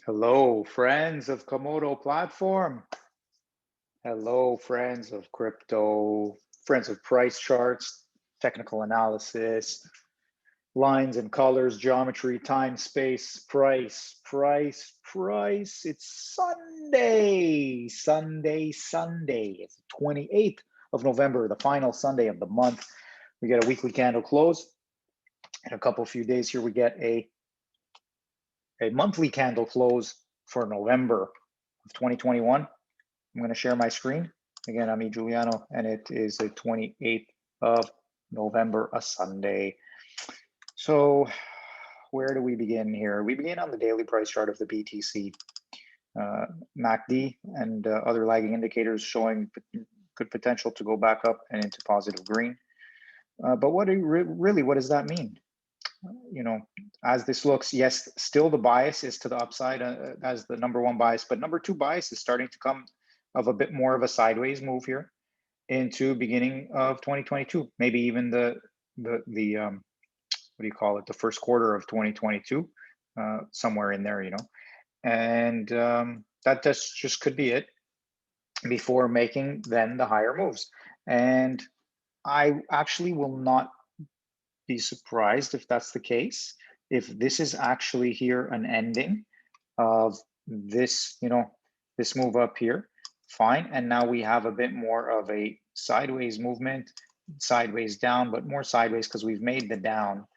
Hello, friends of Komodo platform. Hello, friends of crypto, friends of price charts, technical analysis, lines and colors, geometry, time, space, price. It's Sunday. It's the 28th of November, the final Sunday of the month. We get a weekly candle close. In a few days here, we get a monthly candle close for November of 2021. I'm going to share my screen. Again, I'm Giuliano, and it is the 28th of November, a Sunday. So where do we begin here? We begin on the daily price chart of the BTC. MACD and other lagging indicators showing good potential to go back up and into positive green. But what does that mean? You know, as this looks, yes, still the bias is to the upside as the number one bias, but number two bias is starting to come of a bit more of a sideways move here into beginning of 2022, maybe even the what do you call it, the first quarter of 2022, somewhere in there, you know, and that just could be it before making then the higher moves. And I actually will not be surprised if that's the case. If this is actually here an ending of this, you know, this move up here, fine. And now we have a bit more of a sideways movement, sideways down, but more sideways because we've made the down.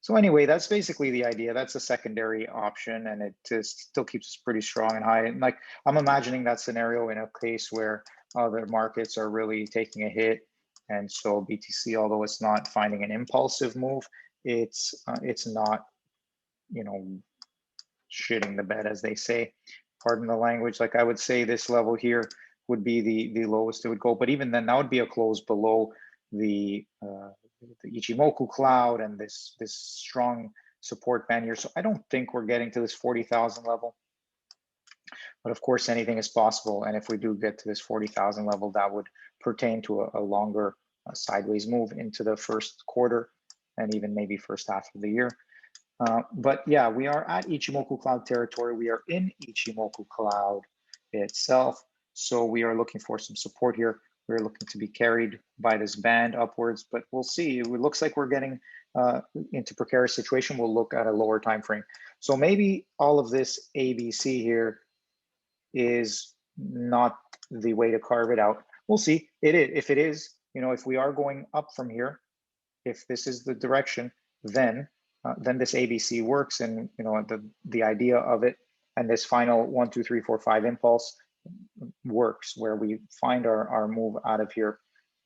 So anyway, that's basically the idea. That's a secondary option, and it still keeps us pretty strong and high. And like, I'm imagining that scenario in a case where other markets are really taking a hit. And so BTC, although it's not finding an impulsive move, it's not, you know, shitting the bed, as they say. Pardon the language. Like, I would say this level here would be the lowest it would go, but even then, that would be a close below the Ichimoku cloud and this strong support band here. So I don't think we're getting to this 40,000 level, but of course anything is possible. And if we do get to this 40,000 level, that would pertain to a longer sideways move into the first quarter and even maybe first half of the year. But yeah, we are at Ichimoku cloud territory. We are in Ichimoku cloud itself. So we are looking for some support here. We're looking to be carried by this band upwards, but we'll see. It looks like we're getting into precarious situation. We'll look at a lower time frame. So maybe all of this ABC here is not the way to carve it out. We'll see. It is. If it is, you know, if we are going up from here, if this is the direction, then this ABC works, and you know, the idea of it and this final 1, 2, 3, 4, 5 impulse works, where we find our move out of here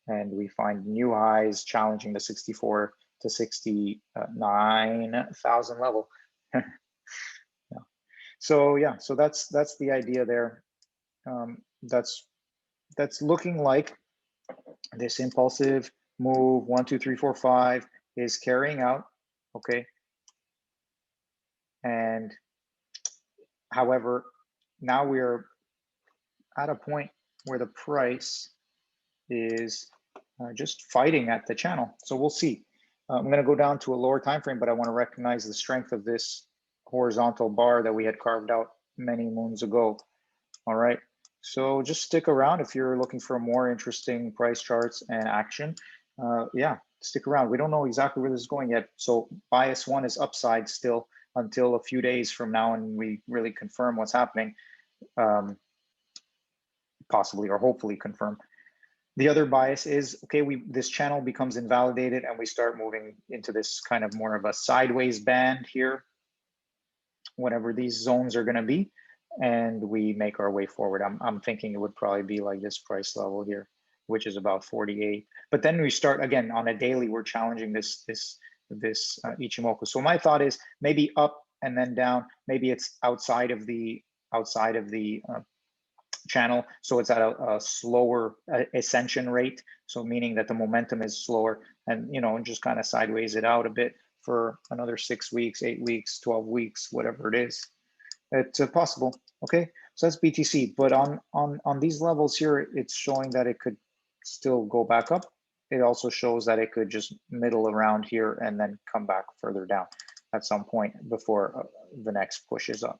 and we find new highs challenging the 64 to 69,000 level. Yeah. So yeah, so that's the idea there. That's looking like this impulsive move 1, 2, 3, 4, 5 is carrying out. Okay. And however, now we're at a point where the price is just fighting at the channel. So we'll see. I'm going to go down to a lower time frame, but I want to recognize the strength of this horizontal bar that we had carved out many moons ago. All right. So just stick around if you're looking for more interesting price charts and action. Yeah, stick around. We don't know exactly where this is going yet. So bias one is upside still until a few days from now, and we really confirm what's happening. Possibly or hopefully confirm. The other bias is, okay, this channel becomes invalidated and we start moving into this kind of more of a sideways band here, whatever these zones are going to be, and we make our way forward. I'm thinking it would probably be like this price level here, which is about 48. But then we start again on a daily, we're challenging this Ichimoku. So my thought is maybe up and then down. Maybe it's outside of the channel, so it's at a slower ascension rate, so meaning that the momentum is slower, and you know, just kind of sideways it out a bit for another 6 weeks, 8 weeks, 12 weeks, whatever it is. It's possible. Okay, so that's BTC, but on these levels here, it's showing that it could still go back up. It also shows that it could just middle around here and then come back further down at some point before the next push is up.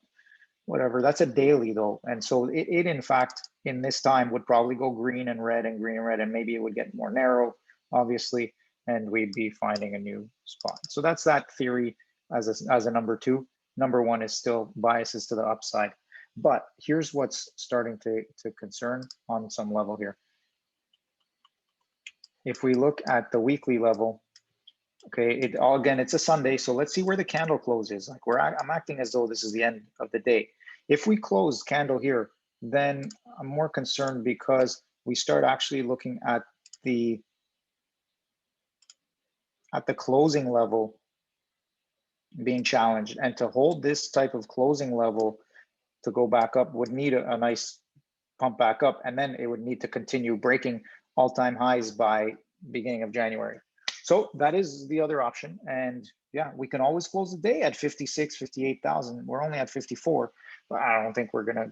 whatever. That's a daily though. And so it in fact, in this time would probably go green and red and green and red, and maybe it would get more narrow, obviously, and we'd be finding a new spot. So that's that theory as a number two. Number one is still biases to the upside. But here's what's starting to concern on some level here. If we look at the weekly level, okay, again, it's a Sunday, so let's see where the candle close is. Like I'm acting as though this is the end of the day. If we close candle here, then I'm more concerned because we start actually looking at the closing level being challenged, and to hold this type of closing level to go back up would need a nice pump back up, and then it would need to continue breaking all-time highs by beginning of January. So that is the other option. And yeah, we can always close the day at 56, 58,000. We're only at 54, but I don't think we're gonna,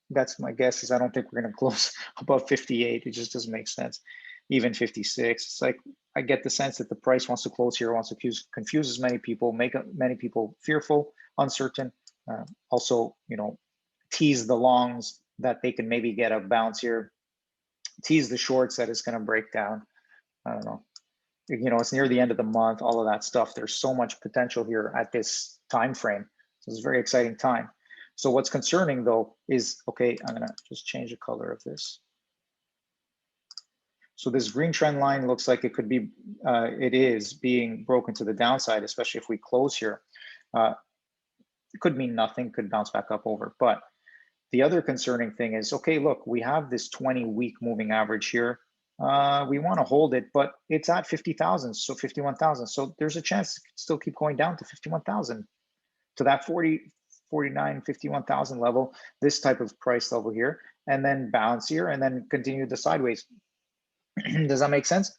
that's my guess, is I don't think we're gonna close above 58. It just doesn't make sense. Even 56, it's like, I get the sense that the price wants to close here, wants to confuse as many people, make many people fearful, uncertain. Also, you know, tease the longs that they can maybe get a bounce here, tease the shorts that it's going to break down. I don't know. You know, it's near the end of the month, all of that stuff. There's so much potential here at this time frame. So it's a very exciting time. So what's concerning though is, okay, I'm going to just change the color of this. So this green trend line looks like it could be, it is being broken to the downside, especially if we close here. It could mean nothing, could bounce back up over. But the other concerning thing is, okay, look, we have this 20-week moving average here. We want to hold it, but it's at 50,000, so 51,000. So there's a chance it could still keep going down to 51,000, to that 49, 51,000 level, this type of price level here, and then bounce here, and then continue the sideways. Does that make sense?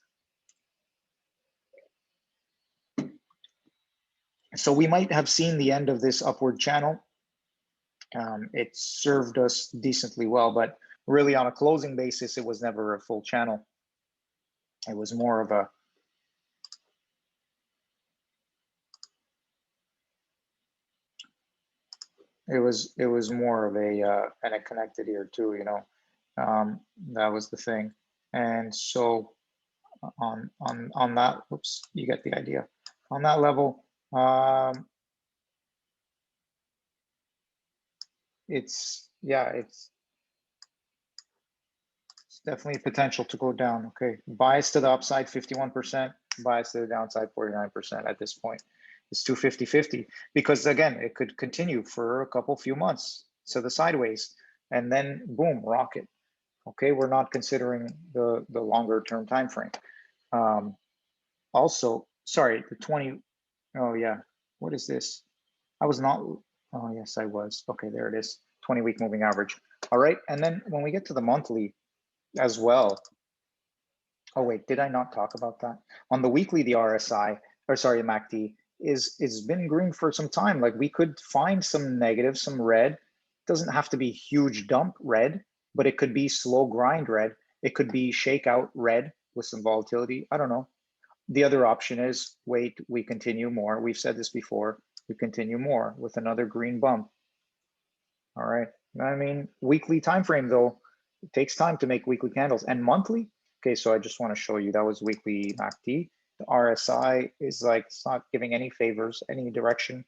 So we might have seen the end of this upward channel. It served us decently well, but really on a closing basis, it was never a full channel. It was more of a, it was more of a, and it connected here too, you know, that was the thing. And so on that, whoops, you get the idea. On that level, it's, yeah, it's definitely potential to go down. Okay, bias to the upside 51%, bias to the downside 49% at this point. It's 250-50 because again, it could continue for a few months to the sideways and then boom, rocket. Okay, we're not considering the longer term time frame. Also, sorry, the 20. Oh yeah, what is this? I was not. Oh yes, I was. Okay, there it is. 20-week moving average. All right, and then when we get to the monthly as well. Oh wait, did I not talk about that? On the weekly, the RSI, or sorry, the MACD is been green for some time. Like we could find some negative, some red. It doesn't have to be huge dump red, but it could be slow grind red. It could be shakeout red with some volatility. I don't know. The other option is wait, we continue more. We've said this before. We continue more with another green bump. All right. I mean, weekly time frame though, it takes time to make weekly candles. And monthly, okay, so I just want to show you that was weekly MACD. The RSI is like, it's not giving any favors, any direction.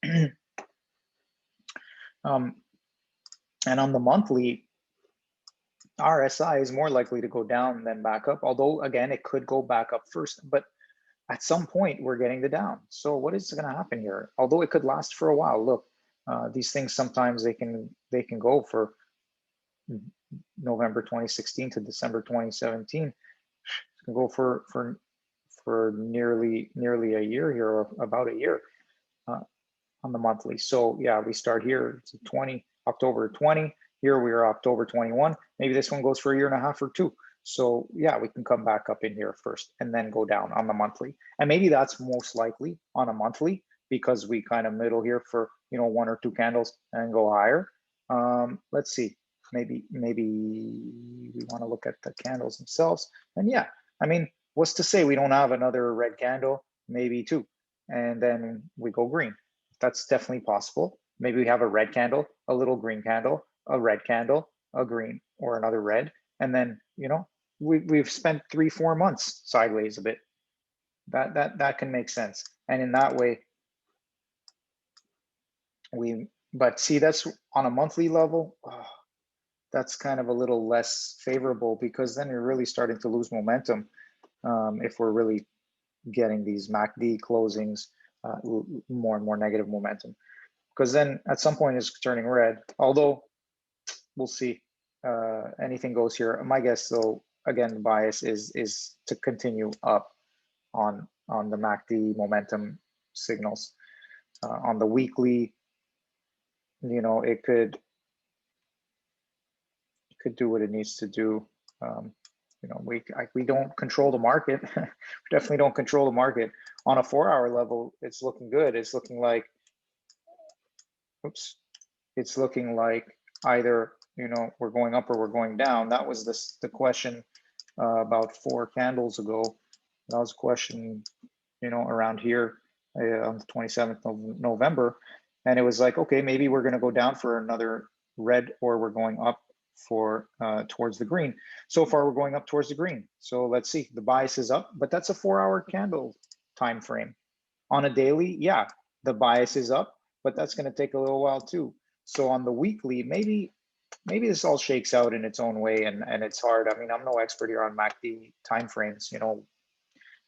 And on the monthly, RSI is more likely to go down than back up, although again, it could go back up first, but at some point we're getting the down. So what is going to happen here? Although it could last for a while, look, these things sometimes they can go for November 2016 to December 2017. It can go for nearly a year here, or about a year on the monthly. So yeah, we start here, it's 20, October 20. Here we are October 21. Maybe this one goes for a year and a half or two. So yeah, we can come back up in here first and then go down on the monthly. And maybe that's most likely on a monthly because we kind of middle here for, you know, 1 or 2 candles and go higher. Let's see, maybe we want to look at the candles themselves. And yeah, I mean, what's to say we don't have another red candle, maybe 2, and then we go green. That's definitely possible. Maybe we have a red candle, a little green candle, a red candle, a green, or another red. And then, you know, we've spent 3-4 months sideways a bit. That can make sense. And in that way, but see, that's on a monthly level. Oh, that's kind of a little less favorable, because then you're really starting to lose momentum if we're really getting these MACD closings, more and more negative momentum. Because then at some point it's turning red, although we'll see. Anything goes here. My guess, though, again, the bias is to continue up on the MACD momentum signals. On the weekly, you know, it could do what it needs to do. You know, we don't control the market. We definitely don't control the market. On a 4-hour level, it's looking good. It's looking like, oops, it's looking like either, you know, we're going up or we're going down. That was the question about 4 candles ago. That was a question, you know, around here on the 27th of November. And it was like, okay, maybe we're going to go down for another red, or we're going up for towards the green. So far, we're going up towards the green. So let's see, the bias is up, but that's a 4-hour candle time frame. On a daily, yeah, the bias is up, but that's going to take a little while too. So on the weekly, maybe this all shakes out in its own way, and it's hard. I mean, I'm no expert here on MACD timeframes, you know,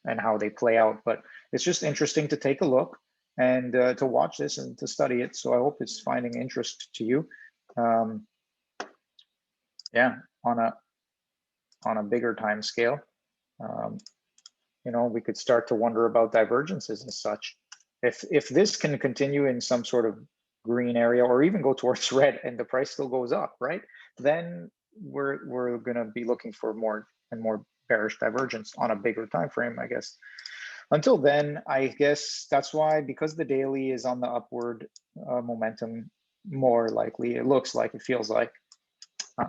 and how they play out, but it's just interesting to take a look and to watch this and to study it. So I hope it's finding interest to you. Yeah, on a bigger time scale, you know, we could start to wonder about divergences and such. If this can continue in some sort of green area, or even go towards red, and the price still goes up, right? Then we're going to be looking for more and more bearish divergence on a bigger time frame, I guess. Until then, I guess that's why, because the daily is on the upward momentum, more likely, it looks like, it feels like.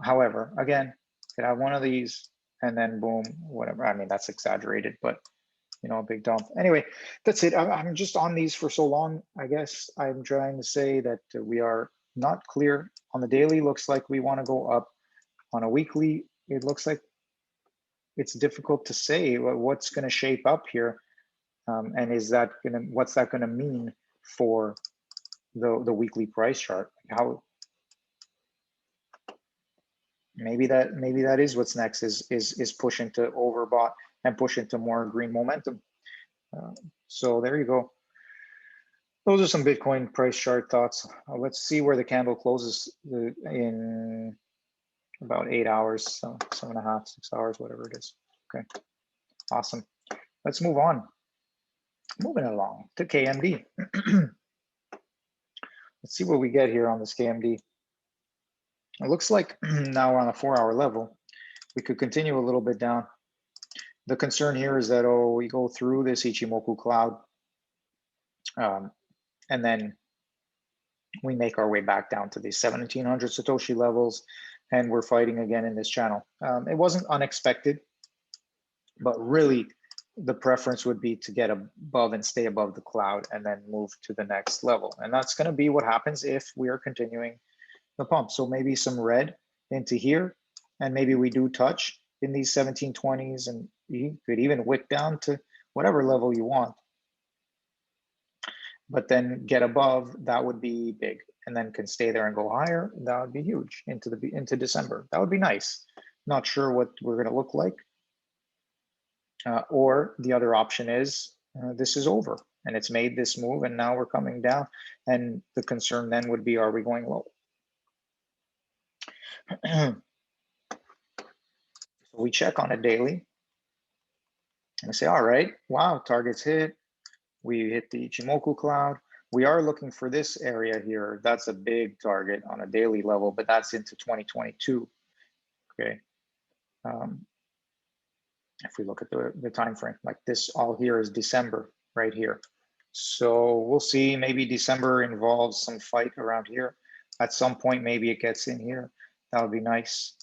However, again, could have one of these and then boom, whatever. I mean, that's exaggerated, but you know, a big dump. Anyway, that's it. I'm just on these for so long. I guess I'm trying to say that we are not clear. On the daily, looks like we want to go up. On a weekly, it looks like it's difficult to say what's going to shape up here. And is that gonna, what's that going to mean for the weekly price chart? How maybe that is what's next, is push into overbought and push into more green momentum. So there you go. Those are some Bitcoin price chart thoughts. Let's see where the candle closes in about 8 hours, so 7.5, 6 hours, whatever it is. Okay, awesome. Let's move on. Moving along to KMD. Let's see what we get here on this KMD. It looks like now we're on a 4-hour level. We could continue a little bit down. The concern here is that, oh, we go through this Ichimoku cloud, and then we make our way back down to the 1700 Satoshi levels, and we're fighting again in this channel. It wasn't unexpected, but really the preference would be to get above and stay above the cloud and then move to the next level. And that's going to be what happens if we are continuing the pump. So maybe some red into here, and maybe we do touch in these 1720s, and you could even wick down to whatever level you want. But then get above, that would be big, and then can stay there and go higher. That would be huge into December. That would be nice. Not sure what we're going to look like. Or the other option is this is over and it's made this move, and now we're coming down. And the concern then would be, are we going low? So we check on a daily and say, all right, wow, targets hit. We hit the Ichimoku cloud. We are looking for this area here. That's a big target on a daily level, but that's into 2022. Okay. If we look at the time frame, like this, all here is December right here. So we'll see. Maybe December involves some fight around here. At some point, maybe it gets in here. That would be nice.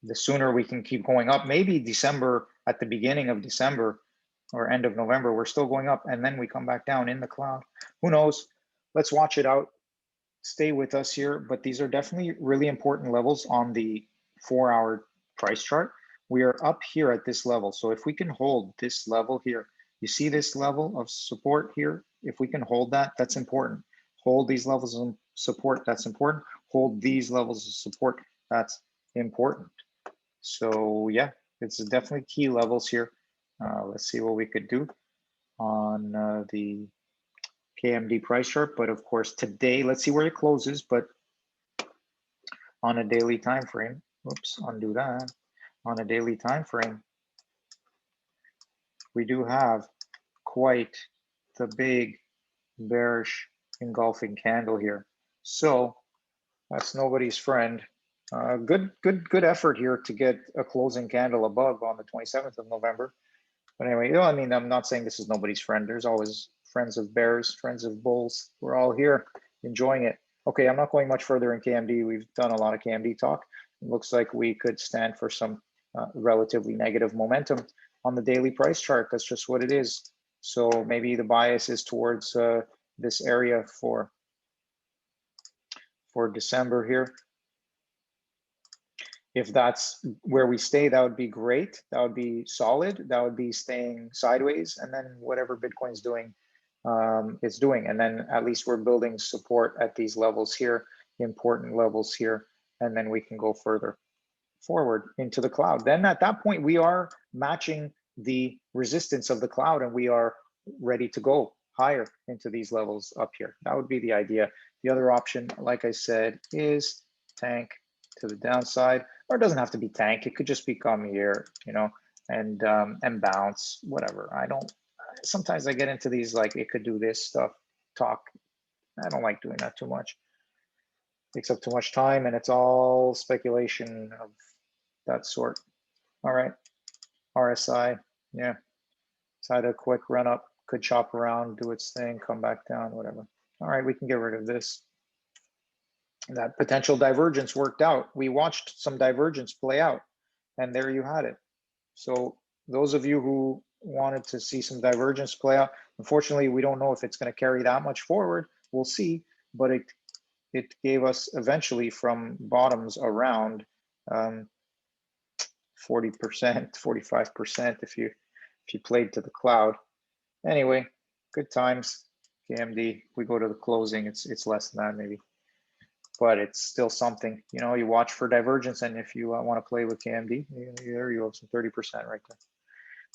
The sooner we can keep going up, maybe December, at the beginning of December or end of November, we're still going up, and then we come back down in the cloud. Who knows? let's watch it out. Stay with us here, but these are definitely really important levels on the 4-hour price chart. We are up here at this level. So if we can hold this level here, you see this level of support here? If we can hold that, that's important. Hold these levels of support, that's important. Hold these levels of support, that's important. So yeah, it's definitely key levels here. Let's see what we could do on the KMD price chart, but of course today, let's see where it closes, but on a daily time frame, oops, undo that. On a daily time frame, we do have quite the big bearish engulfing candle here. So that's nobody's friend. Good effort here to get a closing candle above on the 27th of November. But anyway, you know, I mean, I'm not saying this is nobody's friend. There's always friends of bears, friends of bulls. We're all here enjoying it. Okay, I'm not going much further in KMD. We've done a lot of KMD talk. It looks like we could stand for some relatively negative momentum on the daily price chart. That's just what it is. So maybe the bias is towards this area for December here. If that's where we stay, that would be great. That would be solid. That would be staying sideways, and then whatever Bitcoin's doing, it's doing. And then at least we're building support at these levels here, important levels here, and then we can go further forward into the cloud. Then at that point, we are matching the resistance of the cloud, and we are ready to go higher into these levels up here. That would be the idea. The other option, like I said, is tank to the downside, or it doesn't have to be tank. It could just become here, you know, and bounce, whatever. I don't. Sometimes I get into these like it could do this stuff talk. I don't like doing that too much. Takes up too much time, and it's all speculation of that sort. All right, RSI, yeah, it's had a quick run up, could chop around, do its thing, come back down, whatever. All right, we can get rid of this. That potential divergence worked out. We watched some divergence play out, and there you had it. So those of you who wanted to see some divergence play out, unfortunately, we don't know if it's going to carry that much forward. We'll see, but it gave us eventually from bottoms around 40%, 45% if you played to the cloud. Anyway, good times. KMD, we go to the closing, it's less than that maybe, but it's still something. You know, you watch for divergence, and if you want to play with KMD, there you have some 30% right there.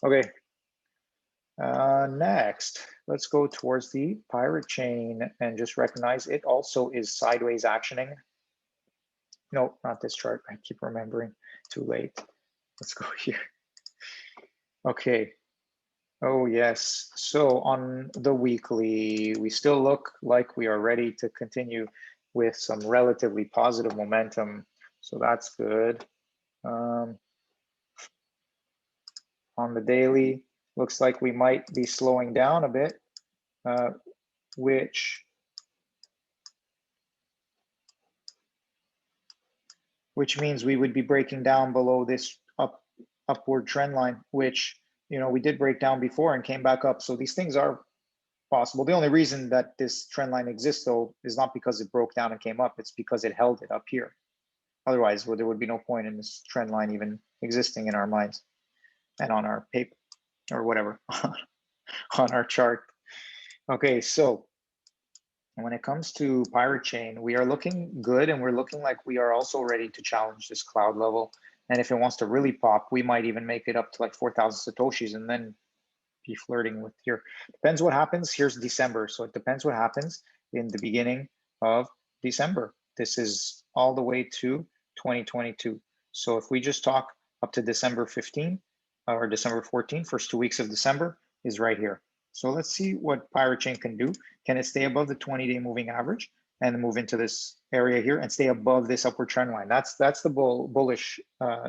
Okay. Next, let's go towards the pirate chain and just recognize it also is sideways actioning. No, not this chart. I keep remembering. Too late. Let's go here. Okay. Oh, yes. So on the weekly, we still look like we are ready to continue with some relatively positive momentum. So that's good. On the daily, looks like we might be slowing down a bit, which means we would be breaking down below this upward trend line, which, you know, we did break down before and came back up. So these things are possible. The only reason that this trend line exists, though, is not because it broke down and came up. It's because it held it up here. Otherwise, well, there would be no point in this trend line even existing in our minds and on our paper or whatever on our chart. Okay, so when it comes to pirate chain, we are looking good, and we're looking like we are also ready to challenge this cloud level. And if it wants to really pop, we might even make it up to like 4,000 Satoshis and then be flirting with here. Depends what happens. Here's December. So it depends what happens in the beginning of December. This is all the way to 2022. So if we just talk up to December 15 or December 14, first 2 weeks of December is right here. So let's see what pirate chain can do. Can it stay above the 20-day moving average and move into this area here and stay above this upward trend line? That's the bullish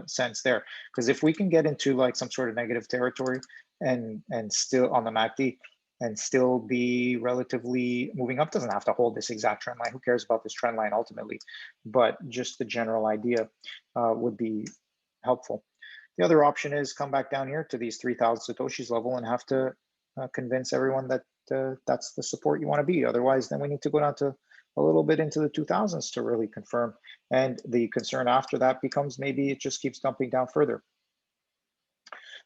sense there. Because if we can get into like some sort of negative territory and still on the MACD and still be relatively moving up, doesn't have to hold this exact trend line. Who cares about this trend line ultimately? But just the general idea would be helpful. The other option is come back down here to these 3,000 Satoshis level and have to convince everyone that that's the support you want to be. Otherwise, then we need to go down to a little bit into the 2000s to really confirm. And the concern after that becomes maybe it just keeps dumping down further.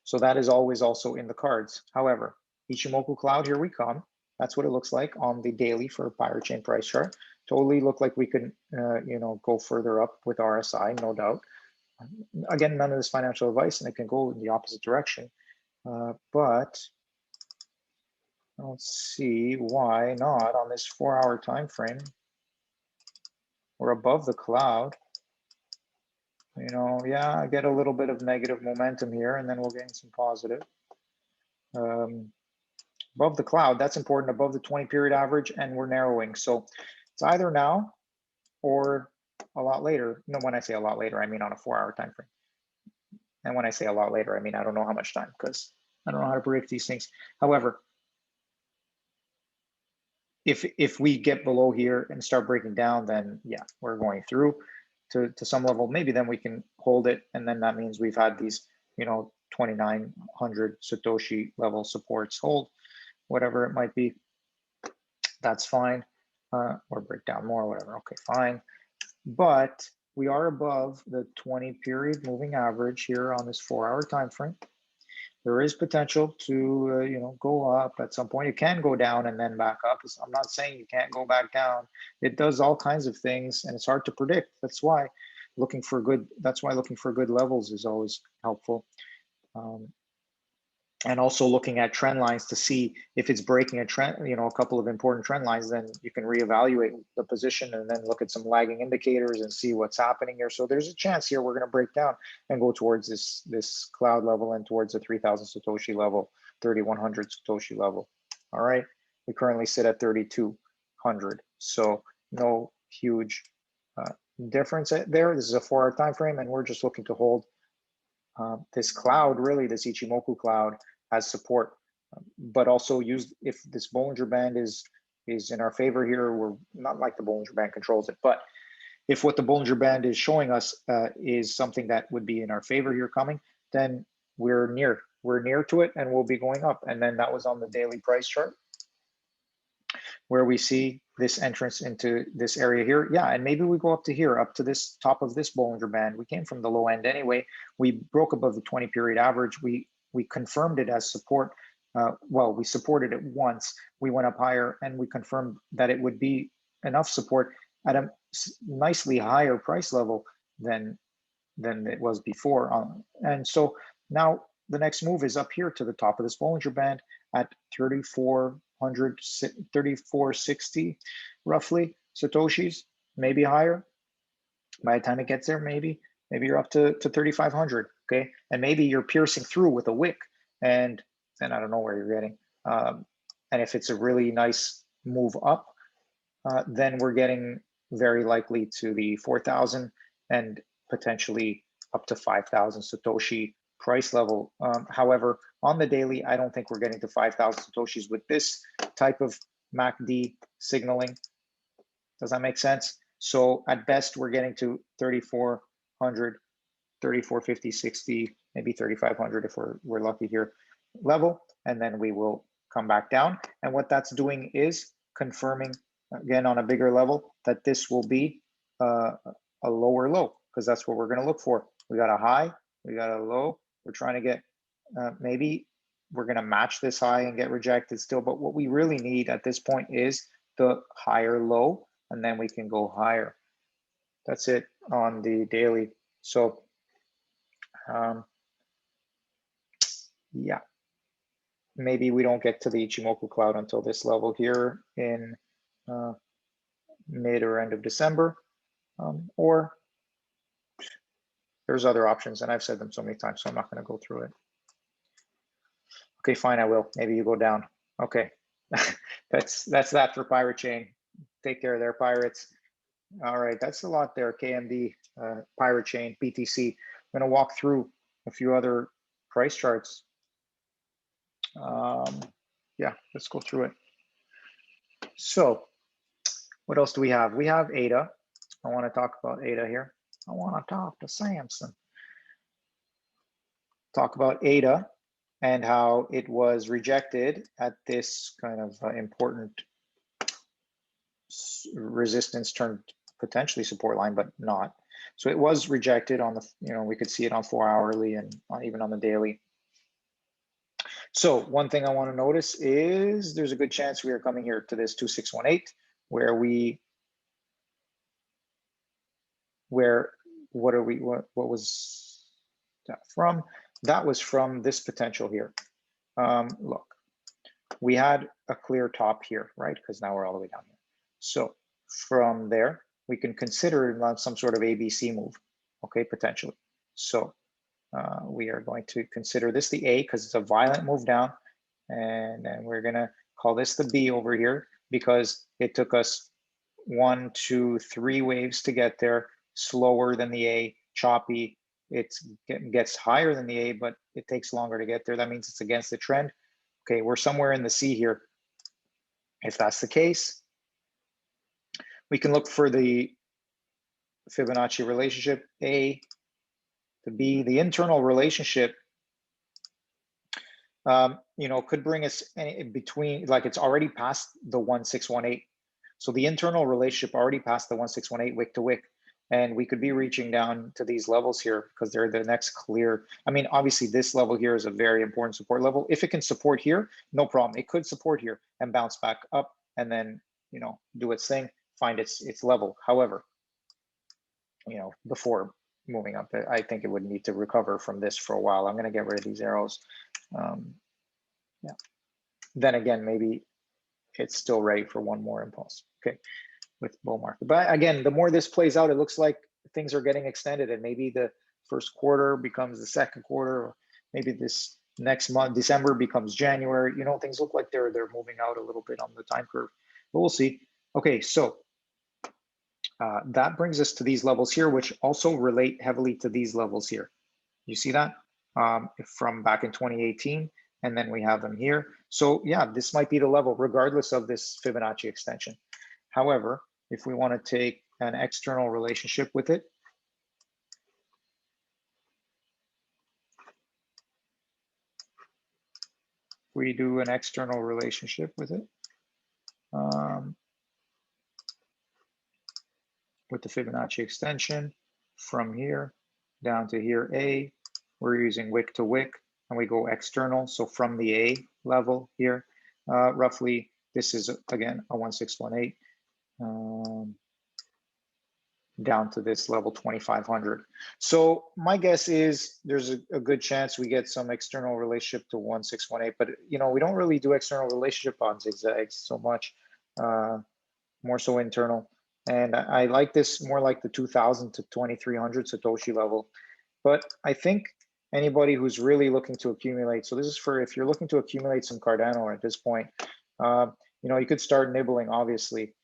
So that is always also in the cards. However, Ichimoku cloud, here we come. That's what it looks like on the daily for Pirate Chain price chart. Totally look like we could, go further up with RSI, no doubt. Again, none of this financial advice, and it can go in the opposite direction. But I don't see why not on this 4-hour time frame. We're above the cloud. Yeah, I get a little bit of negative momentum here, and then we'll gain some positive. Above the cloud, that's important, above the 20-period average, and we're narrowing. So it's either now or a lot later. No, when I say a lot later, I mean on a 4-hour time frame. And when I say a lot later, I mean I don't know how much time, because I don't know how to predict these things. However, if we get below here and start breaking down, then yeah, we're going through to some level. Maybe then we can hold it, and then that means we've had these 2,900 Satoshi level supports hold, whatever it might be. That's fine. Or break down more, whatever. Okay, fine. But we are above the 20-period moving average here on this 4-hour time frame. There is potential to go up at some point. It can go down and then back up. I'm not saying you can't go back down. It does all kinds of things, and it's hard to predict. That's why looking for good levels is always helpful. And also looking at trend lines to see if it's breaking a trend, a couple of important trend lines, then you can reevaluate the position and then look at some lagging indicators and see what's happening here. So there's a chance here we're going to break down and go towards this cloud level and towards the 3,000 Satoshi level, 3,100 Satoshi level. All right, we currently sit at 3,200. So no huge difference there. This is a 4-hour time frame, and we're just looking to hold this cloud, really this Ichimoku cloud, has support, but also if this Bollinger Band is in our favor here. We're not like the Bollinger Band controls it, but if what the Bollinger Band is showing us is something that would be in our favor here coming, then we're near to it, and we'll be going up. And then that was on the daily price chart, where we see this entrance into this area here. Yeah, and maybe we go up to here, up to this top of this Bollinger Band. We came from the low end anyway. We broke above the 20-period average. We confirmed it as support. Well, we supported it once. We went up higher, and we confirmed that it would be enough support at a nicely higher price level than it was before. And so now the next move is up here to the top of this Bollinger Band at 3,460 roughly Satoshis, maybe higher. By the time it gets there, maybe you're up to 3,500. Okay, and maybe you're piercing through with a wick, and then I don't know where you're getting. And if it's a really nice move up, then we're getting very likely to the 4,000 and potentially up to 5,000 Satoshi price level. However, on the daily, I don't think we're getting to 5,000 Satoshis with this type of MACD signaling. Does that make sense? So at best, we're getting to 3,400, 3,450, 60, maybe 3,500 if we're lucky here level, and then we will come back down. And what that's doing is confirming, again, on a bigger level, that this will be a lower low, because that's what we're going to look for. We got a high, we got a low. We're trying to get, maybe we're going to match this high and get rejected still. But what we really need at this point is the higher low, and then we can go higher. That's it on the daily. So, yeah, maybe we don't get to the Ichimoku cloud until this level here in mid or end of December, or there's other options, and I've said them so many times, so I'm not going to go through it. Okay, fine, I will. Maybe you go down. Okay, that's that for Pirate Chain. Take care there, pirates. All right, that's a lot there. KMD, Pirate Chain, BTC. I'm going to walk through a few other price charts. Yeah, let's go through it. So, what else do we have? We have ADA. I want to talk about ADA here. I want to talk to Samson. Talk about ADA. and how it was rejected at this kind of important resistance turned potentially support line, but not. So it was rejected on the, we could see it on 4 hourly and even on the daily. So one thing I want to notice is there's a good chance we are coming here to this 2618 what was that from? That was from this potential here. Look, we had a clear top here, right? Because now we're all the way down here. So from there, we can consider some sort of ABC move, okay, potentially. So we are going to consider this the A because it's a violent move down. And then we're going to call this the B over here because it took us 1, 2, 3 waves to get there, slower than the A, choppy. It gets higher than the A, but it takes longer to get there. That means it's against the trend. Okay, we're somewhere in the C here. If that's the case, we can look for the Fibonacci relationship A to B. The internal relationship, could bring us between, like it's already past the 1618. So the internal relationship already passed the 1618 wick to wick. And we could be reaching down to these levels here because they're the next clear. I mean, obviously this level here is a very important support level. If it can support here, no problem. It could support here and bounce back up and then, do its thing, find its level. However, before moving up, I think it would need to recover from this for a while. I'm going to get rid of these arrows. Yeah. Then again, maybe it's still ready for one more impulse. Okay. With bull market. But again, the more this plays out, it looks like things are getting extended and maybe the first quarter becomes the second quarter, or maybe this next month, December becomes January. Things look like they're moving out a little bit on the time curve, but we'll see. Okay, so that brings us to these levels here, which also relate heavily to these levels here. You see that from back in 2018, and then we have them here. So yeah, this might be the level regardless of this Fibonacci extension. However, if we want to take an external relationship with it, we do an external relationship with it, with the Fibonacci extension from here down to here, A, we're using wick to wick, and we go external. So from the A level here, roughly, this is again a 1618. Down to this level 2500. So my guess is there's a good chance we get some external relationship to 1618, but we don't really do external relationship on zigzags so much, more so internal. And I like this more like the 2000 to 2300 Satoshi level. But I think anybody who's really looking to accumulate, so this is for if you're looking to accumulate some Cardano at this point, you could start nibbling, obviously.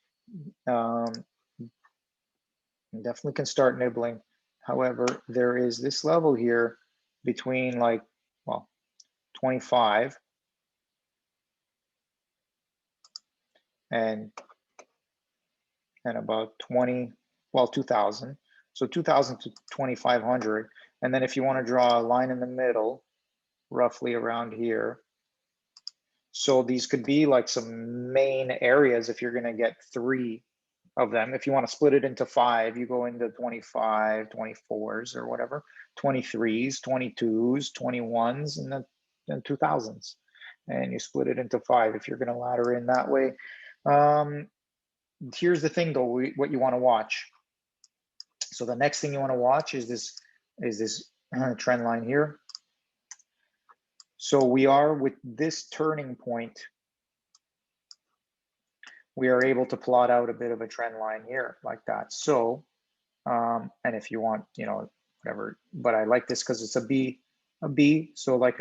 Definitely can start nibbling. However, there is this level here between 25 and about 2000. So 2000 to 2500. And then if you want to draw a line in the middle, roughly around here. So these could be like some main areas if you're going to get 3 of them. If you want to split it into 5, you go into 25, 24s or whatever, 23s, 22s, 21s, and then 2000s. And you split it into 5 if you're going to ladder in that way. Here's the thing though, what you want to watch. So the next thing you want to watch is this trend line here. So we are with this turning point, we are able to plot out a bit of a trend line here like that. So, and if you want, whatever, but I like this because it's a B. So like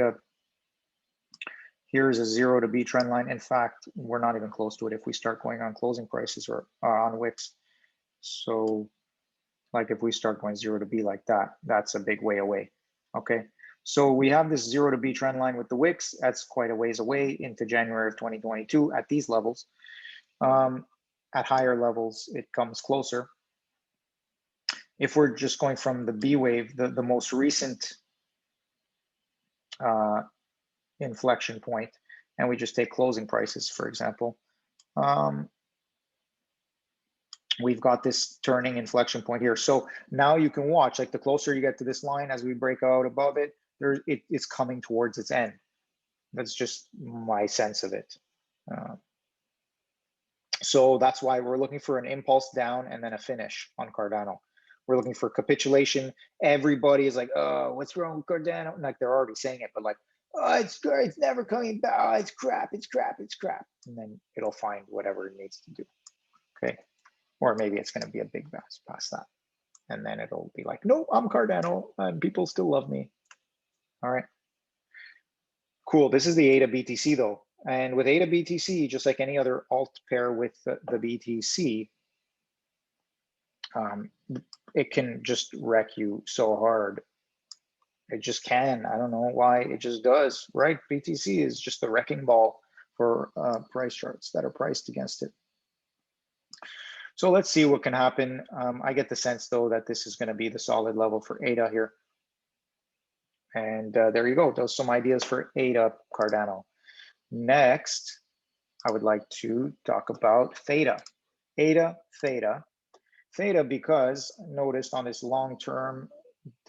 here's a 0 to B trend line. In fact, we're not even close to it if we start going on closing prices or on wicks. So like if we start going 0 to B like that, that's a big way away. Okay. So we have this 0 to B trend line with the wicks. That's quite a ways away into January of 2022 at these levels. At higher levels, it comes closer. If we're just going from the B wave, the most recent inflection point, and we just take closing prices, for example, we've got this turning inflection point here. So now you can watch, like the closer you get to this line, as we break out above it, it's coming towards its end. That's just my sense of it. So that's why we're looking for an impulse down and then a finish on Cardano. We're looking for capitulation. Everybody is like, oh, what's wrong with Cardano? Like they're already saying it, but like, oh, it's good, it's never coming back, oh, it's crap, it's crap, it's crap. And then it'll find whatever it needs to do, okay? Or maybe it's gonna be a big bounce past that. And then it'll be like, no, I'm Cardano and people still love me. All right, cool, this is the ADA BTC though. And with ADA BTC, just like any other alt pair with the BTC, it can just wreck you so hard. It just can. I don't know why, it just does, right? BTC is just the wrecking ball for price charts that are priced against it. So let's see what can happen. I get the sense though that this is going to be the solid level for ADA here. And there you go. Those some ideas for ADA Cardano. Next, I would like to talk about THETA. ADA, THETA. THETA, because noticed on this long-term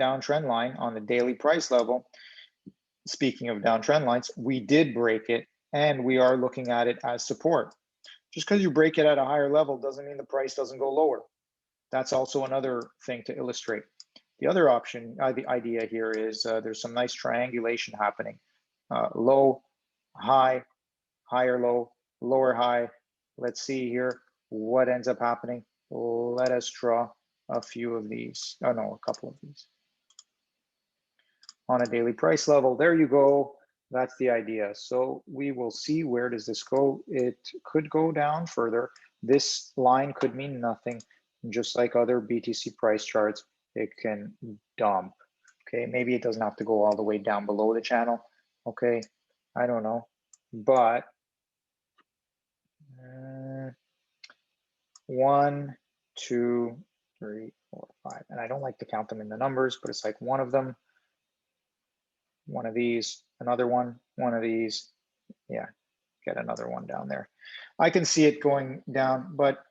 downtrend line on the daily price level, speaking of downtrend lines, we did break it and we are looking at it as support. Just because you break it at a higher level doesn't mean the price doesn't go lower. That's also another thing to illustrate. The other option, the idea here is there's some nice triangulation happening. Low, high, higher low, lower high. Let's see here what ends up happening. Let us draw a few of these. Oh no, a couple of these. On a daily price level, there you go. That's the idea. So we will see, where does this go? It could go down further. This line could mean nothing. Just like other BTC price charts, it can dump. Okay, maybe it doesn't have to go all the way down below the channel. Okay, I don't know, but 1, 2, 3, 4, 5, and I don't like to count them in the numbers, but it's like one of them, one of these, another one of these. Yeah, get another one down there. I can see it going down, but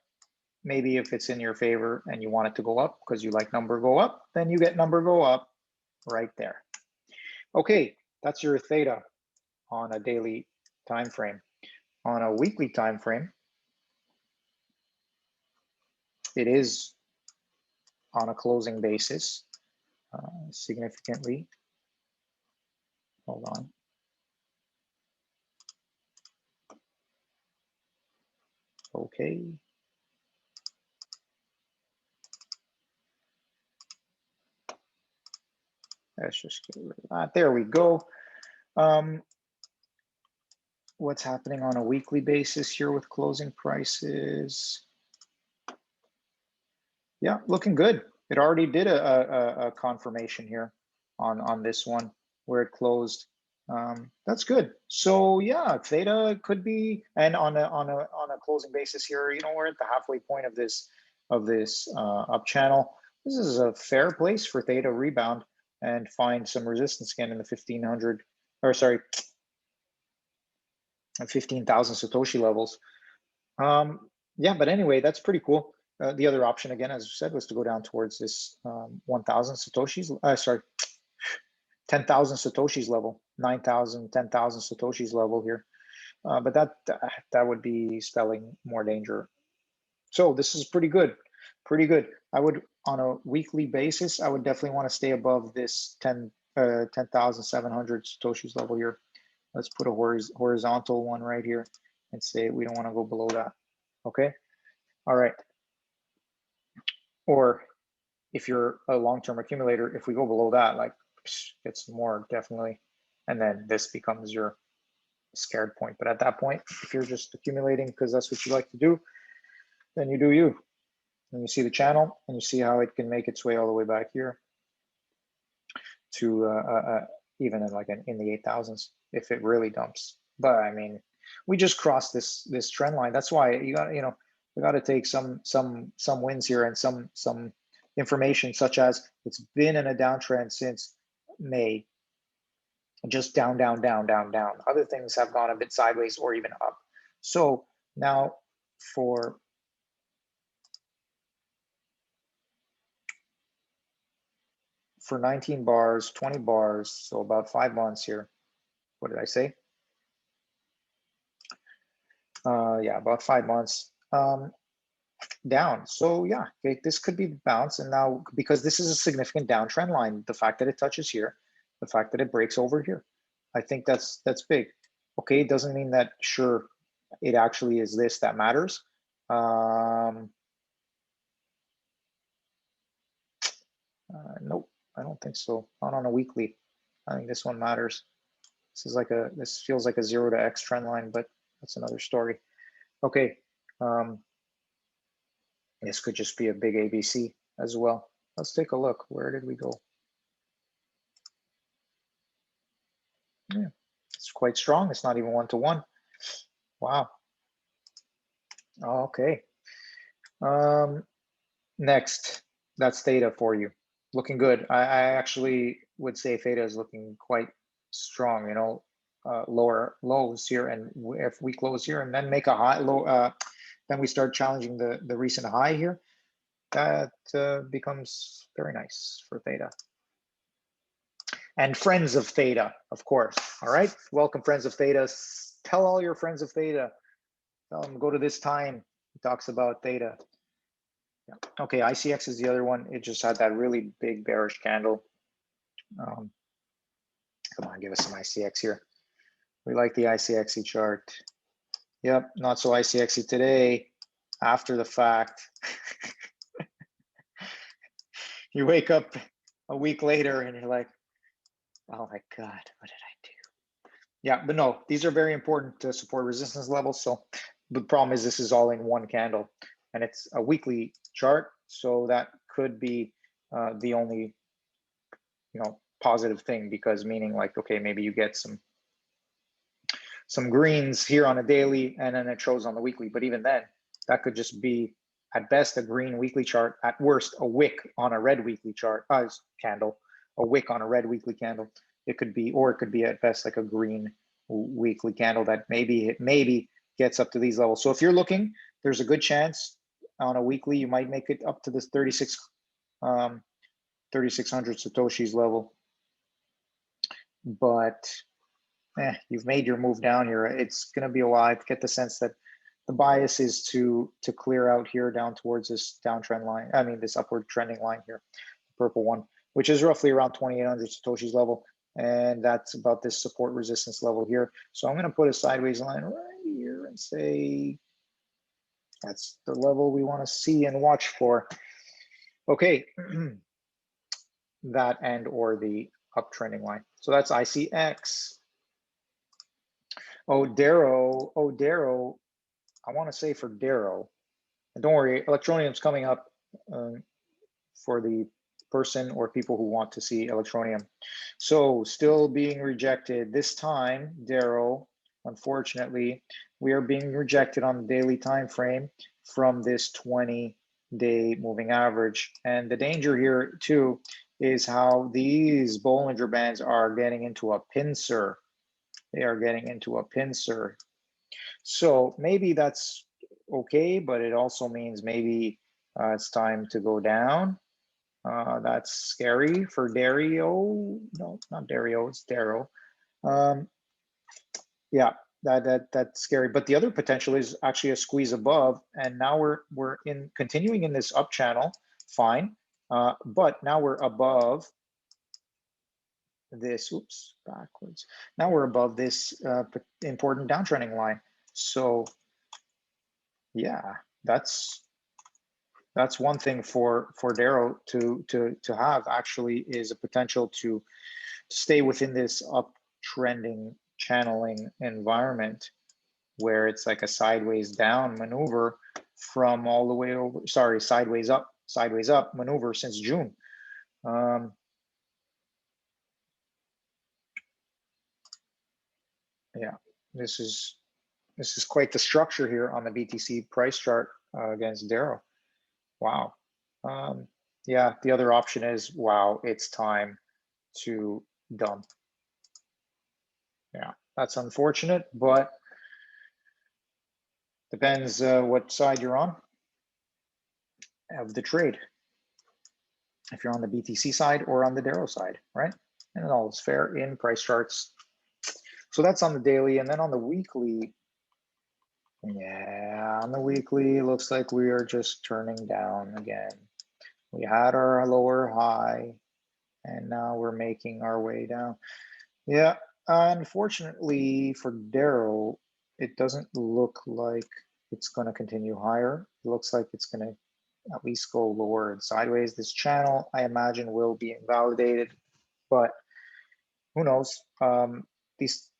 maybe if it's in your favor and you want it to go up because you like number go up, then you get number go up right there. Okay, that's your theta on a daily time frame. On a weekly time frame, it is on a closing basis significantly. Hold on. Okay. Let's just get rid of that. There we go. What's happening on a weekly basis here with closing prices? Yeah, looking good. It already did a confirmation here on this one where it closed. That's good. So yeah, theta could be, and on a closing basis here, you know, we're at the halfway point of this up channel. This is a fair place for theta rebound and find some resistance again in the 1500, or sorry, 15,000 Satoshi levels. Yeah, but anyway, that's pretty cool. The other option, again, as I said, was to go down towards this 1,000 Satoshis, sorry, 10,000 Satoshis level, 9,000, 10,000 Satoshis level here. But that would be spelling more danger. So this is pretty good, pretty good. I would, on a weekly basis, I would definitely want to stay above this 10,700 Satoshis level here. Let's put a horizontal one right here and say we don't want to go below that. Okay. All right. Or if you're a long-term accumulator, if we go below that, like it's more definitely, and then this becomes your scared point. But at that point, if you're just accumulating because that's what you like to do, then you do you. And you see the channel and you see how it can make its way all the way back here to even in like in the 8,000s if it really dumps. But I mean, we just crossed this trend line. That's why you got, you know, we got to take some wins here and some information, such as it's been in a downtrend since May. just down, down, down, down, down. Other things have gone a bit sideways or even up. So now for for 19 bars, 20 bars, so about 5 months here. What did I say? Yeah, about 5 months down. So yeah, okay, this could be the bounce. And now, because this is a significant downtrend line, the fact that it touches here, the fact that it breaks over here, I think that's big. Okay, it doesn't mean that, sure, it actually is this that matters. Nope, I don't think so. Not on a weekly. I think this one matters. This is like this feels like a 0 to X trend line, but that's another story. Okay, this could just be a big ABC as well. Let's take a look. Where did we go? Yeah, it's quite strong. It's not even 1-to-1. Wow. Okay. Next, that's theta for you. Looking good. I actually would say theta is looking quite strong. You know, lower lows here, and if we close here and then make a high low, then we start challenging the recent high here. That becomes very nice for theta. And friends of theta, of course. All right, welcome friends of theta. Tell all your friends of theta. Tell them go to this time. He talks about theta. Yeah. Okay, ICX is the other one. It just had that really big bearish candle. Come on, give us some ICX here. We like the ICXy chart. Yep, not so ICXy today. After the fact, you wake up a week later and you're like, oh my God, what did I do? Yeah, but no, these are very important to support resistance levels. So the problem is this is all in one candle and it's a weekly chart. So that could be the only, you know, positive thing, because meaning like, okay, maybe you get some greens here on a daily and then it shows on the weekly. But even then, that could just be at best a green weekly chart, at worst a wick on a red weekly chart, candle, a wick on a red weekly candle. It could be, or it could be at best like a green weekly candle that maybe gets up to these levels. So if you're looking, there's a good chance on a weekly you might make it up to this 3,600 Satoshis level. But you've made your move down here. It's going to be a while. I get the sense that the bias is to clear out here down towards this downtrend line. I mean, this upward trending line here, the purple one, which is roughly around 2,800 Satoshis level. And that's about this support resistance level here. So I'm going to put a sideways line right here and say that's the level we want to see and watch for. Okay, that and or the uptrending line. So that's ICX. DERO. I want to say for DERO, and don't worry, Electroneum's coming up for the person or people who want to see Electroneum. So still being rejected this time, DERO. Unfortunately, we are being rejected on the daily time frame from this 20-day moving average. And the danger here too is how these Bollinger Bands are getting into a pincer. They are getting into a pincer. So maybe that's okay, but it also means maybe it's time to go down. That's scary for DERO. No, not DERO, it's DERO. Yeah, that's scary. But the other potential is actually a squeeze above, and now we're continuing in this up channel, fine. But now we're above this, oops, backwards. Now we're above this important downtrending line. So yeah, that's one thing for DERO to have actually, is a potential to stay within this uptrending channeling environment where it's like a sideways down maneuver from all the way over, sorry, sideways up maneuver since June. Yeah, this is quite the structure here on the BTC price chart against DERO. Wow. Yeah, the other option is, wow, it's time to dump. Yeah, that's unfortunate, but depends what side you're on of the trade. If you're on the BTC side or on the DERO side, right? And it all is fair in price charts. So that's on the daily, and then on the weekly, yeah, on the weekly, it looks like we are just turning down again. We had our lower high, and now we're making our way down. Yeah, unfortunately for DERO, it doesn't look like it's going to continue higher. It looks like it's going to at least go lower and sideways. This channel, I imagine, will be invalidated, but who knows?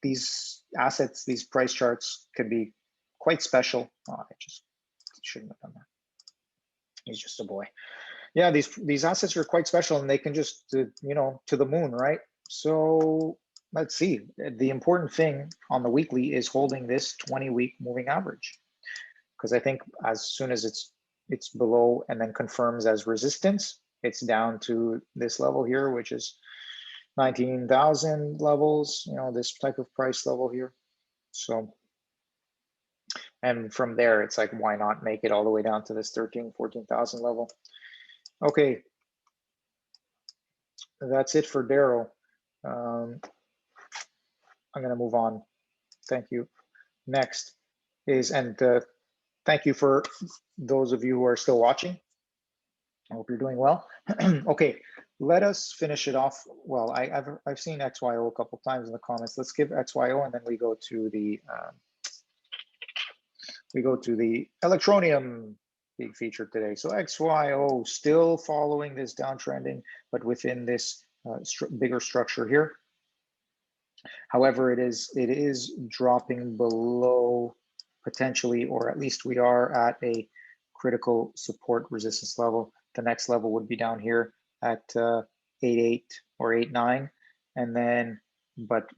These assets, these price charts can be quite special. Oh, I just shouldn't have done that. He's just a boy. Yeah, these assets are quite special, and they can just you know, to the moon, right? So let's see. The important thing on the weekly is holding this 20-week moving average, because I think as soon as it's below and then confirms as resistance, it's down to this level here, which is 19,000 levels, you know, this type of price level here. So, and from there, it's like, why not make it all the way down to this 14,000 level? Okay, that's it for DERO. I'm going to move on. Thank you. Next is, and thank you for those of you who are still watching. I hope you're doing well. Okay, let us finish it off. Well, I've seen XYO a couple times in the comments. Let's give XYO, and then we go to the Electroneum big feature today. So XYO still following this downtrending, but within this bigger structure here. However, it is dropping below potentially, or at least we are at a critical support resistance level. The next level would be down here at 8.8 or 8.9, and then, but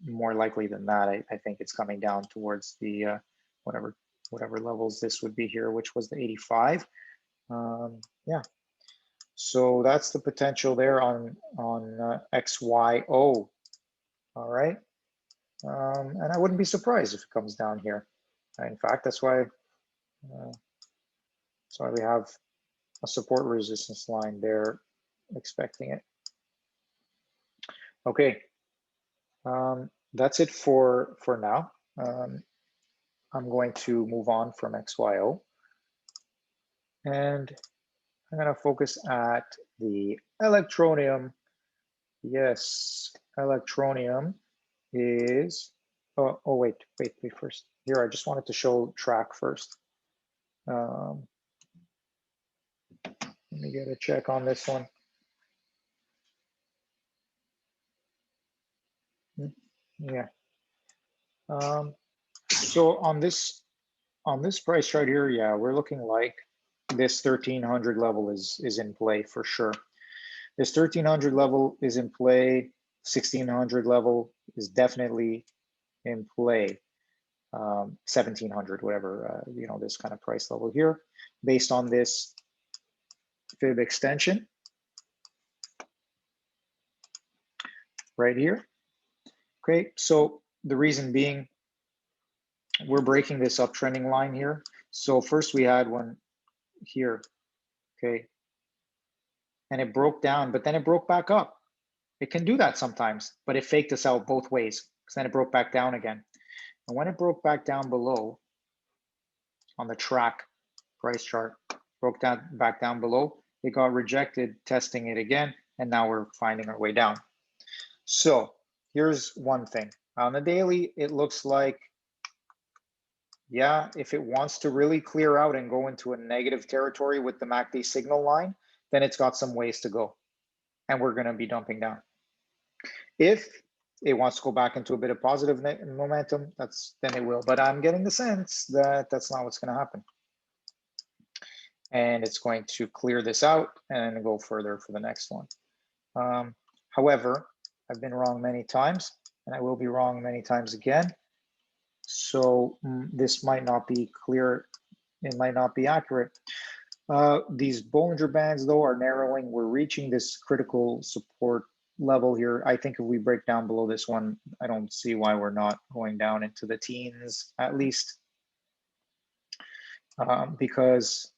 more likely than that, I think it's coming down towards the whatever levels this would be here, which was the 85. Yeah, so that's the potential there on XYO. All right, and I wouldn't be surprised if it comes down here. In fact, that's why we have a support resistance line there, expecting it. Okay, that's it for now. I'm going to move on from XYO, and I'm going to focus at the Electroneum. Yes, Electroneum is, oh wait first. Here, I just wanted to show TRAC first. Let me get a check on this one. Yeah. So on this price chart here, yeah, we're looking like this 1300 level is in play for sure. This 1300 level is in play. 1600 level is definitely in play. 1700, whatever, you know, this kind of price level here, based on this fib extension right here. Okay, so the reason being, we're breaking this uptrending line here. So first we had one here, okay, and it broke down, but then it broke back up. It can do that sometimes, but it faked us out both ways, because then it broke back down again. And when it broke back down below on the TRAC price chart, broke back down below, it got rejected, testing it again, and now we're finding our way down. So here's one thing. On the daily, it looks like, yeah, if it wants to really clear out and go into a negative territory with the MACD signal line, then it's got some ways to go, and we're going to be dumping down. If it wants to go back into a bit of positive momentum, then it will. But I'm getting the sense that that's not what's going to happen. And it's going to clear this out and go further for the next one. However, I've been wrong many times, and I will be wrong many times again. So this might not be clear. It might not be accurate. These Bollinger Bands, though, are narrowing. We're reaching this critical support level here, I think if we break down below this one, I don't see why we're not going down into the teens at least, because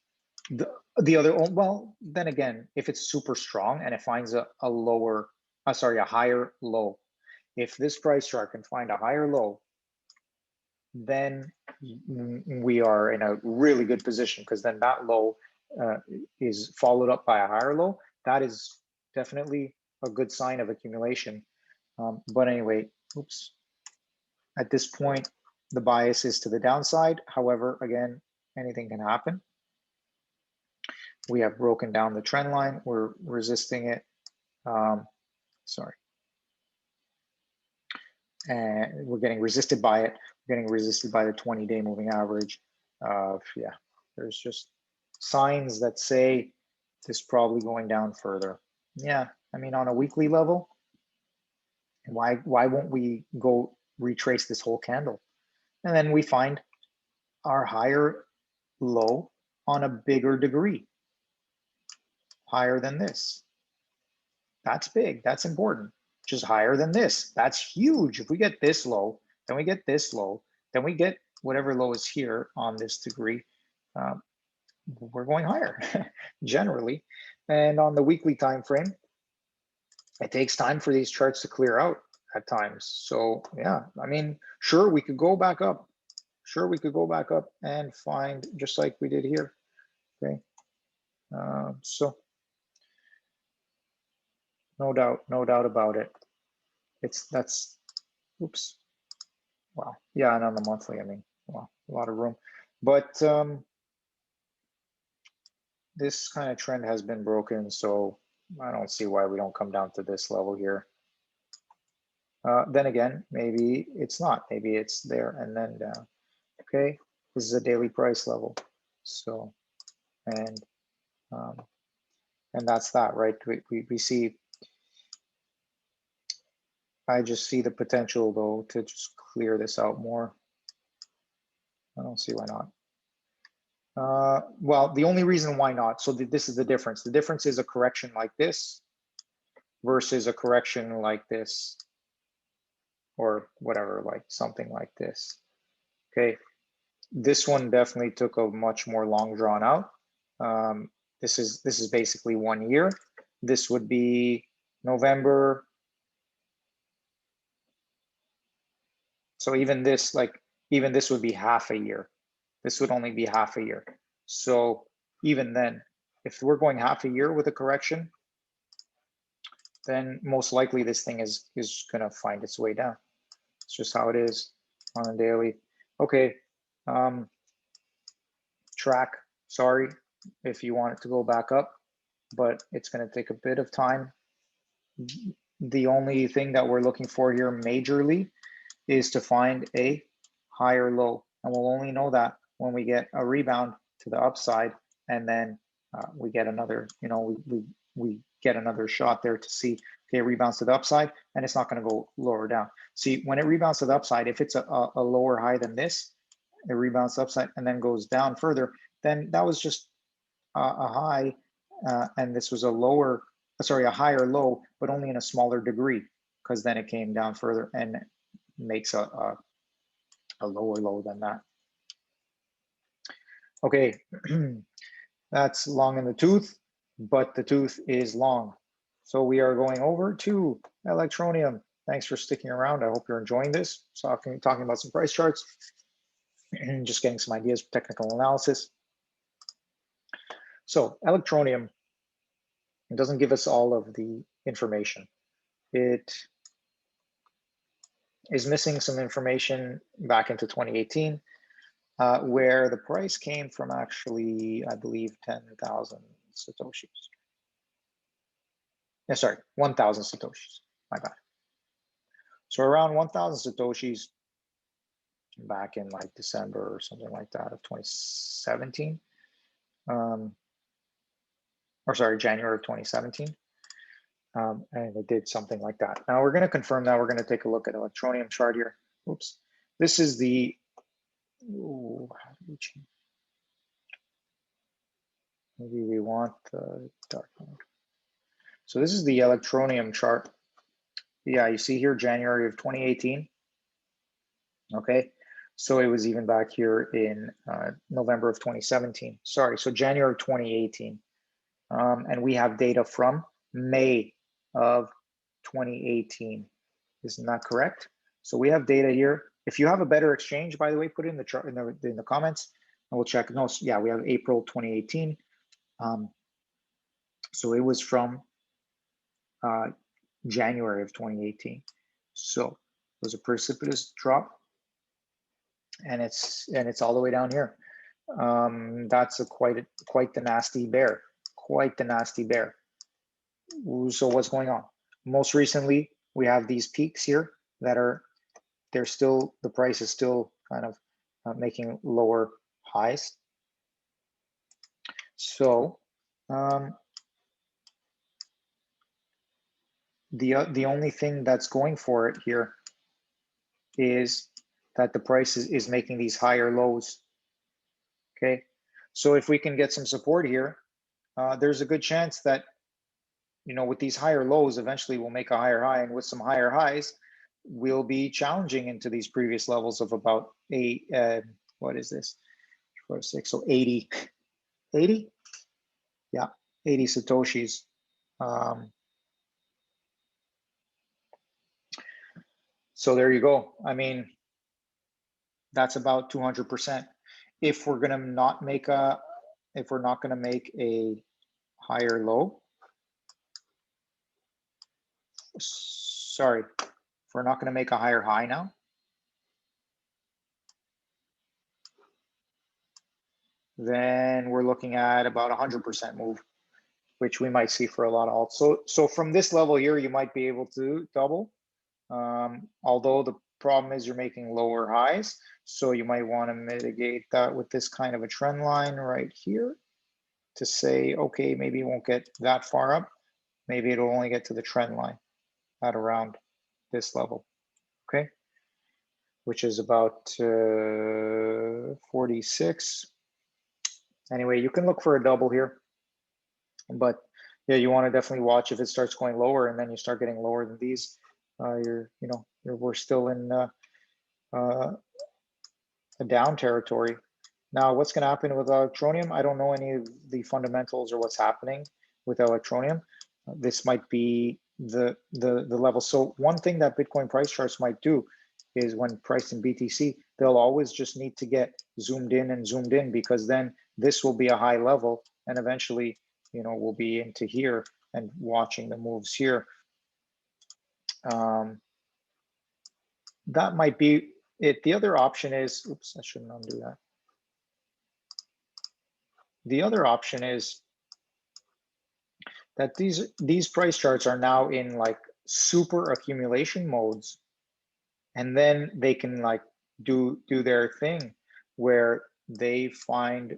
the other, well, then again, if it's super strong and it finds a higher low, if this price chart can find a higher low, then we are in a really good position, because then that low is followed up by a higher low. That is definitely a good sign of accumulation. But anyway, oops. At this point, the bias is to the downside. However, again, anything can happen. We have broken down the trend line. We're resisting it. Sorry. And we're getting resisted by it. We're getting resisted by the 20-day moving average. Yeah, there's just signs that say this probably going down further. Yeah, I mean, on a weekly level, why won't we go retrace this whole candle? And then we find our higher low on a bigger degree, higher than this. That's big, that's important. Just higher than this, that's huge. If we get this low, then we get this low, then we get whatever low is here on this degree, we're going higher generally. And on the weekly time frame, it takes time for these charts to clear out at times. So yeah, I mean, sure, we could go back up. Sure, we could go back up and find just like we did here. Okay, so no doubt about it. That's oops. Wow. Yeah, and on the monthly, I mean, wow, a lot of room. But this kind of trend has been broken, so I don't see why we don't come down to this level here. Then again, maybe it's not. Maybe it's there and then down. Okay, this is a daily price level. So, and that's that, right? We see. I just see the potential though to just clear this out more. I don't see why not. Well, the only reason why not, so this is the difference. The difference is a correction like this versus a correction like this, or whatever, like something like this. Okay, this one definitely took a much more long drawn out. This is basically 1 year. This would be November. So even this would be half a year. This would only be half a year. So even then, if we're going half a year with a correction, then most likely this thing is gonna find its way down. It's just how it is on a daily. Okay, TRAC, sorry if you want it to go back up, but it's gonna take a bit of time. The only thing that we're looking for here majorly is to find a higher low. And we'll only know that when we get a rebound to the upside, and then we get another, you know, we get another shot there to see, okay, it rebounds to the upside, and it's not going to go lower down. See, when it rebounds to the upside, if it's a lower high than this, it rebounds to the upside and then goes down further, then that was just a high, and this was a higher low, but only in a smaller degree, because then it came down further and makes a lower low than that. Okay, that's long in the tooth, but the tooth is long. So we are going over to Electroneum. Thanks for sticking around. I hope you're enjoying this. So talking about some price charts and just getting some ideas for technical analysis. So Electroneum, it doesn't give us all of the information. It is missing some information back into 2018, where the price came from actually, I believe, 10,000 Satoshis. Yeah, sorry, 1,000 Satoshis, my bad. So around 1,000 Satoshis back in like December or something like that of 2017. Or sorry, January of 2017. And it did something like that. Now we're going to confirm that. We're going to take a look at Electroneum chart here. Oops. This is the, ooh, how do we change? Maybe we want the dark mode. So this is the Electroneum chart Yeah, you see here, January of 2018. Okay, so it was even back here in November of 2017. Sorry, so January of 2018. And we have data from May of 2018. Isn't that correct? So we have data here. If you have a better exchange, by the way, put it in the chart in the comments, and we'll check. No, yeah, we have April 2018. So it was from January of 2018. So it was a precipitous drop, and it's all the way down here. That's quite the nasty bear. Quite the nasty bear. So what's going on? Most recently, we have these peaks here that the price is still kind of making lower highs. So the only thing that's going for it here is that the price is making these higher lows. Okay, so if we can get some support here, there's a good chance that, you know, with these higher lows, eventually we'll make a higher high, and with some higher highs, we'll be challenging into these previous levels of about what is this? 4, 6, so 80, yeah, 80 Satoshis. So there you go. I mean, that's about 200%. If we're not gonna make a higher low, sorry, if we're not gonna make a higher high now, then we're looking at about 100% move, which we might see for a lot of alts. So from this level here, you might be able to double, although the problem is you're making lower highs. So you might want to mitigate that with this kind of a trend line right here to say, okay, maybe it won't get that far up. Maybe it'll only get to the trend line at around this level, okay? Which is about 46. Anyway, you can look for a double here, but yeah, you want to definitely watch if it starts going lower and then you start getting lower than these. We're still in a down territory. Now, what's going to happen with Electroneum? I don't know any of the fundamentals or what's happening with Electroneum. This might be the level. So one thing that Bitcoin price charts might do is when priced in BTC, they'll always just need to get zoomed in because then this will be a high level, and eventually, you know, we'll be into here and watching the moves here. That might be it. The other option is, oops, I shouldn't undo that. The other option is that these price charts are now in like super accumulation modes, and then they can like do their thing where they find,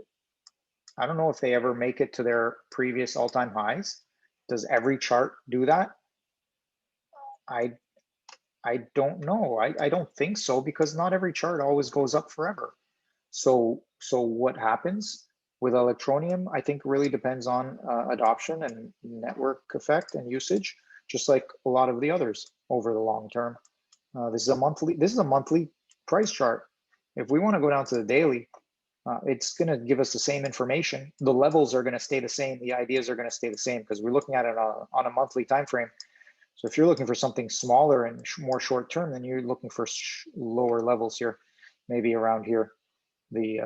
I don't know if they ever make it to their previous all-time highs. Does every chart do that? I don't know. I don't think so, because not every chart always goes up forever. So what happens with Electroneum, I think, really depends on adoption and network effect and usage, just like a lot of the others over the long term. This is a monthly price chart. If we want to go down to the daily, it's going to give us the same information. The levels are going to stay the same. The ideas are going to stay the same because we're looking at it on a monthly time frame. So if you're looking for something smaller and more short term, then you're looking for lower levels here, maybe around here, the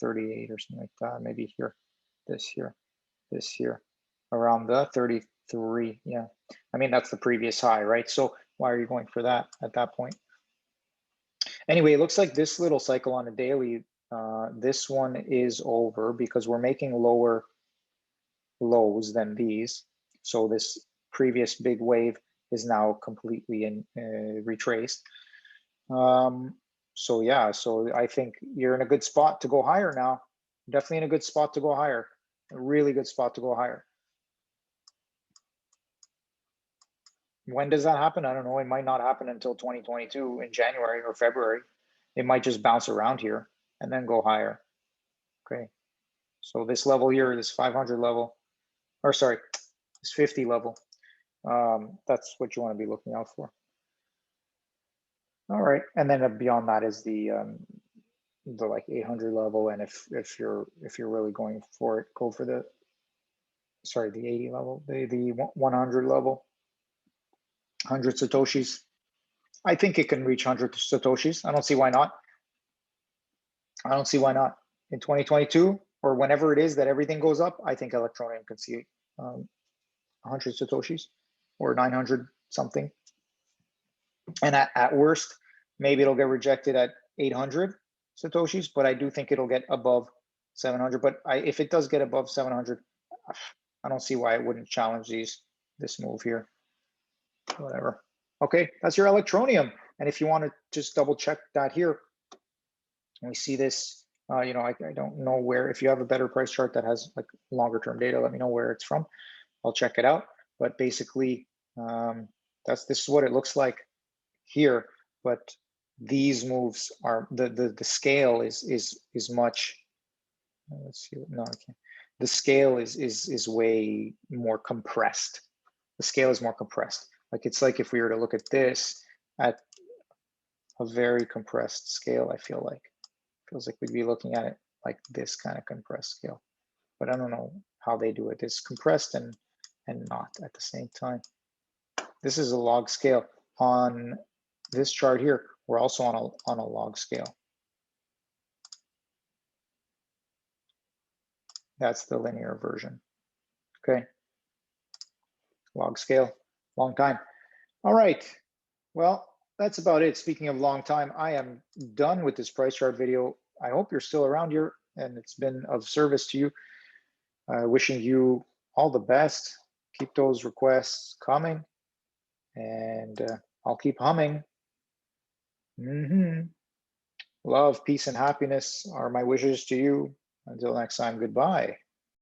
38 or something like that. Maybe here, this here, around the 33. Yeah, I mean, that's the previous high, right? So why are you going for that at that point? Anyway, it looks like this little cycle on a daily, this one is over because we're making lower lows than these. So this previous big wave is now completely retraced. So yeah, so I think you're in a good spot to go higher now. Definitely in a good spot to go higher. A really good spot to go higher. When does that happen? I don't know. It might not happen until 2022 in January or February. It might just bounce around here and then go higher. Okay. So this level here, this 500 level, or sorry, this 50 level, That's what you want to be looking out for. All right, and then beyond that is the like 800 level, and if you're really going for it, go for the the 80 level, the 100 level, 100 satoshis. I think it can reach 100 satoshis. I don't see why not. I don't see why not. In 2022 or whenever it is that everything goes up, I think Electroneum can see 100 satoshis or 900 something. And at worst, maybe it'll get rejected at 800 satoshis, but I do think it'll get above 700. But if it does get above 700, I don't see why it wouldn't challenge this move here. Whatever. Okay, that's your Electroneum. And if you want to just double check that here, we see this. You know, I don't know where. If you have a better price chart that has like longer term data, let me know where it's from. I'll check it out. But basically, this is what it looks like here. But these moves are the scale is much. Let's see. No, I can't. The scale is way more compressed. The scale is more compressed. Like it's like if we were to look at this at a very compressed scale, I feel like. Feels like we'd be looking at it like this kind of compressed scale. But I don't know how they do it. It's compressed and not at the same time. This is a log scale. On this chart here, we're also on a log scale. That's the linear version. Okay. Log scale, long time. All right. Well, that's about it. Speaking of long time, I am done with this price chart video. I hope you're still around here and it's been of service to you. Wishing you all the best. Keep those requests coming and I'll keep humming. Love, peace, and happiness are my wishes to you. Until next time, goodbye.